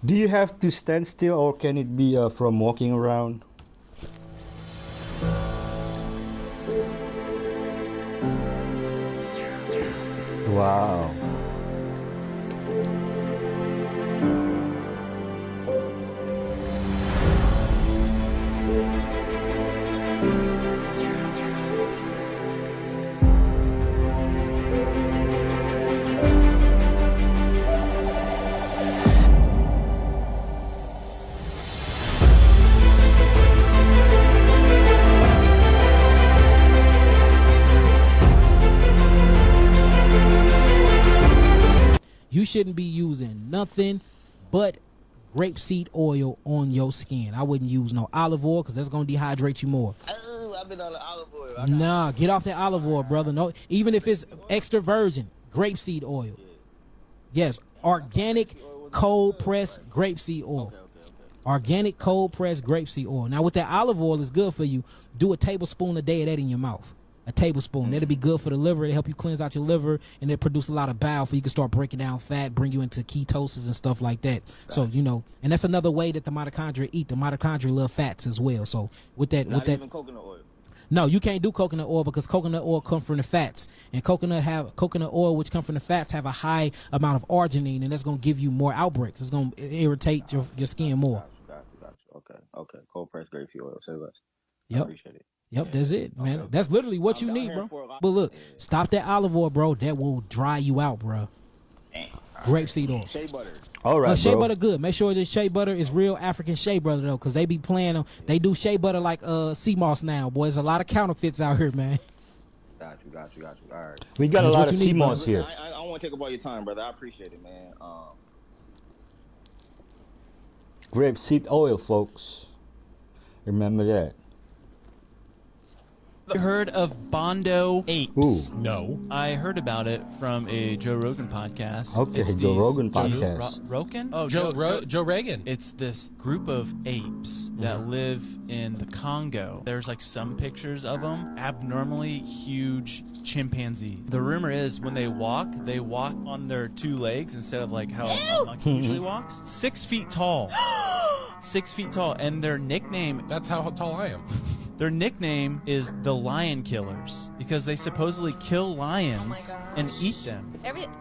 Do you have to stand still or can it be from walking around? Wow. You shouldn't be using nothing but grapeseed oil on your skin. I wouldn't use no olive oil because that's gonna dehydrate you more. Oh, I've been on the olive oil. Nah, get off that olive oil, brother. No, even if it's extra virgin, grapeseed oil. Yes, organic cold pressed grapeseed oil. Organic cold pressed grapeseed oil. Now with that olive oil is good for you. Do a tablespoon a day of that in your mouth. A tablespoon. That'll be good for the liver. It'll help you cleanse out your liver, and it produce a lot of bile so you can start breaking down fat, bring you into ketosis and stuff like that. So, you know, and that's another way that the mitochondria eat. The mitochondria love fats as well. So with that, Not even coconut oil. no, you can't do coconut oil because coconut oil come from the fats, and coconut oil which come from the fats have a high amount of arginine, and that's gonna give you more outbreaks. It's gonna irritate your skin more. Got you. Okay. Cold pressed grapeseed oil. Say less. I Yep. appreciate it. Yep, that's it, man. That's literally what you need, bro. But look, stop that olive oil, bro. That will dry you out, bro. Grapeseed oil. Shea butter. All right, shea bro. butter good. Make sure the shea butter is real African shea butter though, because they be playing them. They do shea butter like sea moss now, boy. There's a lot of counterfeits out here, man. Got you. All right. We got That's a what lot of you need, sea brother. moss here. I don't want to take up all your time, brother. I appreciate it, man. Grapeseed oil, folks. Remember that. You heard of Bondo apes? Ooh. No. I heard about it from a Joe Rogan podcast. Okay, It's Joe these- Rogan Joe- podcast. Rogan? Oh, Joe Rogan. It's this group of apes that live in the Congo. There's like some pictures of them. Abnormally huge chimpanzees. The rumor is when they walk on their two legs instead of like how a monkey usually walks. 6 feet tall. 6 feet tall. And their nickname... That's how tall I am. Their nickname is the Lion Killers because they supposedly kill lions and eat them.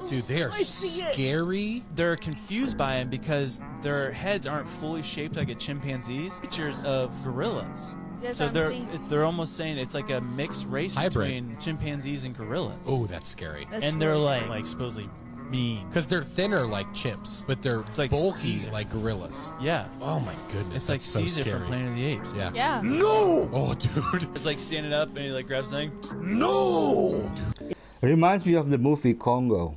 Dude, they are scary. They're confused by them because their heads aren't fully shaped like a chimpanzee's. Pictures of gorillas. That's So what I'm saying. they're almost saying it's like a mixed race Hybrid. between chimpanzees and gorillas. Oh, that's scary. And they're like supposedly mean. Because they're thinner like chimps, but they're like bulky Caesar. like gorillas. Yeah. Oh my goodness. It's like that's so Caesar scary. from Planet of the Apes. Yeah. Yeah. No! Oh, dude. It's like standing up and he like grabs something. No! Reminds me of the movie Congo.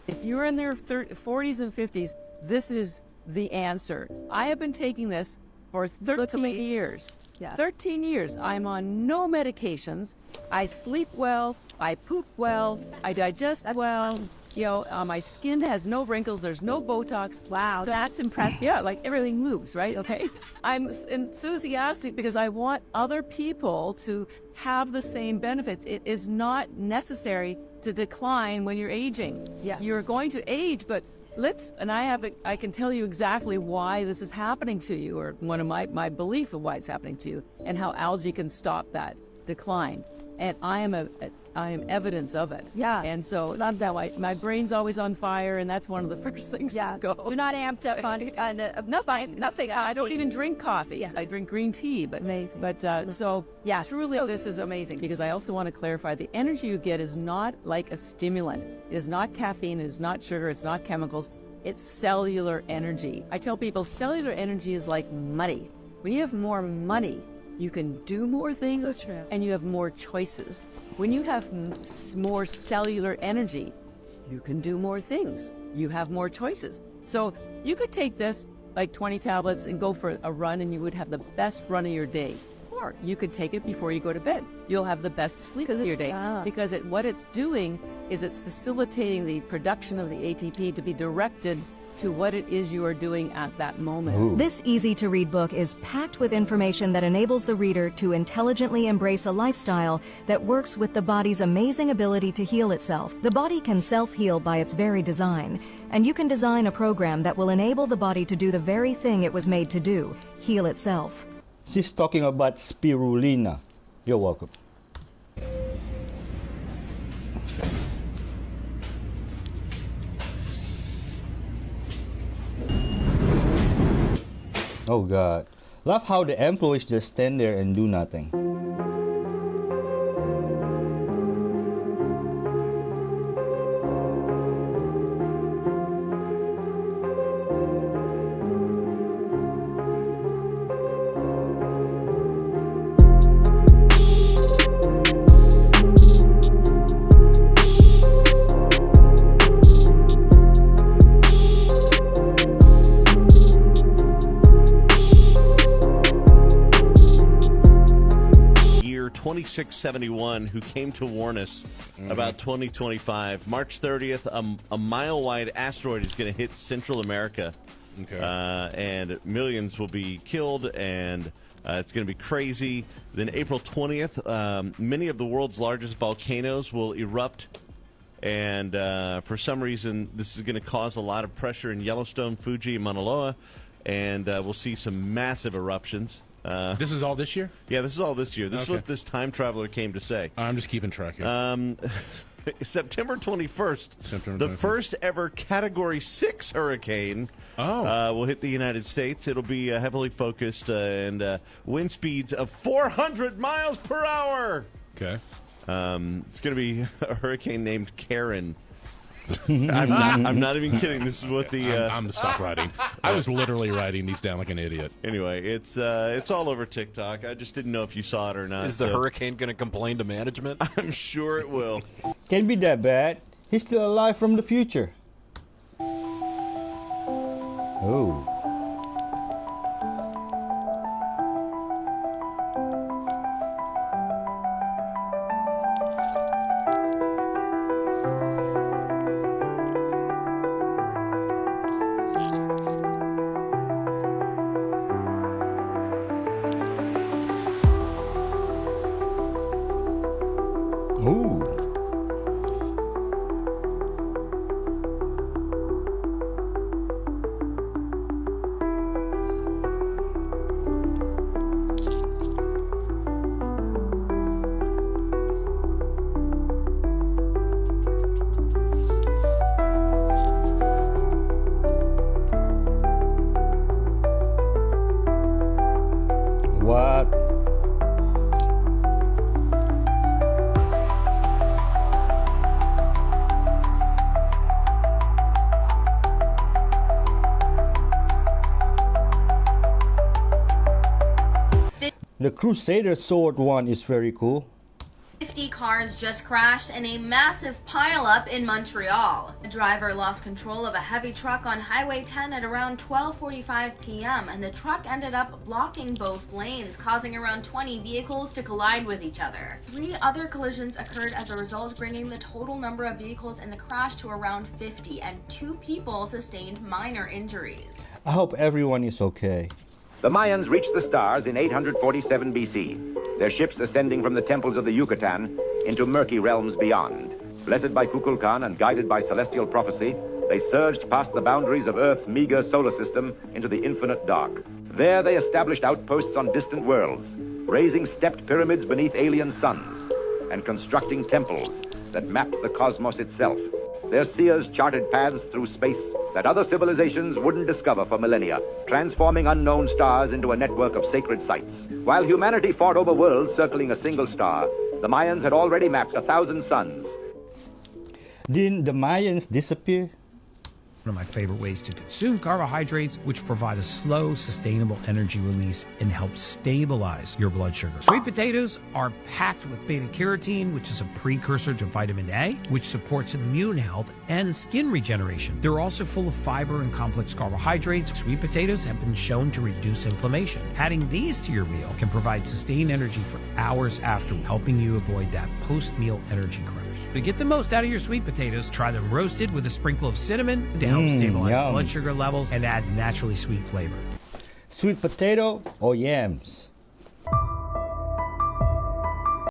If you're in their 40s and 50s, this is the answer. I have been taking this for 13 years. Yeah. 13 years. I'm on no medications. I sleep well. I poop well. I digest well. You know, my skin has no wrinkles. There's no Botox. Wow, that's impressive. Yeah, like everything moves, right? Okay. I'm enthusiastic because I want other people to have the same benefits. It is not necessary to decline when you're aging. Yeah. You're going to age, but I can tell you exactly why this is happening to you, or one of my belief of why it's happening to you, and how algae can stop that decline. And I am evidence of it. Yeah. And so not that way. My brain's always on fire, and that's one of the first things. Yeah. Go. You're not amped up on nothing. I don't even drink coffee. Yeah. I drink green tea. But amazing. But so yeah, truly, this is amazing because I also want to clarify the energy you get is not like a stimulant. It is not caffeine. It is not sugar. It's not chemicals. It's cellular energy. I tell people cellular energy is like money. When you have more money, you can do more things, and you have more choices. When you have more cellular energy, you can do more things. You have more choices. So you could take this, like 20 tablets, and go for a run, and you would have the best run of your day. Or you could take it before you go to bed. You'll have the best sleep of your day. Because what it's doing is it's facilitating the production of the ATP to be directed to what it is you are doing at that moment. This easy-to-read book is packed with information that enables the reader to intelligently embrace a lifestyle that works with the body's amazing ability to heal itself. The body can self-heal by its very design, and you can design a program that will enable the body to do the very thing it was made to do, heal itself. She's talking about spirulina. You're welcome. Oh God. Love how the employees just stand there and do nothing. 2671 who came to warn us about 2025. March 30th, a mile-wide asteroid is going to hit Central America. Okay. And millions will be killed, and it's going to be crazy. Then April 20th, many of the world's largest volcanoes will erupt. And for some reason, this is going to cause a lot of pressure in Yellowstone, Fuji, and Mauna Loa. And we'll see some massive eruptions. This is all this year? Yeah, this is all this year. This is what this time traveler came to say. I'm just keeping track here. September 21st, the first ever Category 6 hurricane will hit the United States. It'll be heavily focused and wind speeds of 400 miles per hour. Okay. It's going to be a hurricane named Karen. I'm not even kidding. This is what the I'm stop writing. I was literally writing these down like an idiot. Anyway, it's all over TikTok. I just didn't know if you saw it or not. Is the hurricane going to complain to management? I'm sure it will. Can't be that bad. He's still alive from the future. Oh. What? The Crusader Sword one is very cool. 50 cars just crashed in a massive pileup in Montreal. A driver lost control of a heavy truck on Highway 10 at around 12:45 p.m. and the truck ended up blocking both lanes, causing around 20 vehicles to collide with each other. 3 other collisions occurred as a result, bringing the total number of vehicles in the crash to around 50, and 2 people sustained minor injuries. I hope everyone is okay. The Mayans reached the stars in 847 BC, their ships ascending from the temples of the Yucatan into murky realms beyond. Blessed by Kukulkan and guided by celestial prophecy, they surged past the boundaries of Earth's meager solar system into the infinite dark. There they established outposts on distant worlds, raising stepped pyramids beneath alien suns, and constructing temples that mapped the cosmos itself. Their seers charted paths through space that other civilizations wouldn't discover for millennia, transforming unknown stars into a network of sacred sites. While humanity fought over worlds circling a single star, the Mayans had already mapped 1,000 suns. Didn't the Mayans disappear? One of my favorite ways to consume carbohydrates, which provide a slow, sustainable energy release and help stabilize your blood sugar. Sweet potatoes are packed with beta-carotene, which is a precursor to vitamin A, which supports immune health and skin regeneration. They're also full of fiber and complex carbohydrates. Sweet potatoes have been shown to reduce inflammation. Adding these to your meal can provide sustained energy for hours after, helping you avoid that post-meal energy crash. To get the most out of your sweet potatoes, try them roasted with a sprinkle of cinnamon to help stabilize yum. blood sugar levels and add naturally sweet flavor. Sweet potato or yams?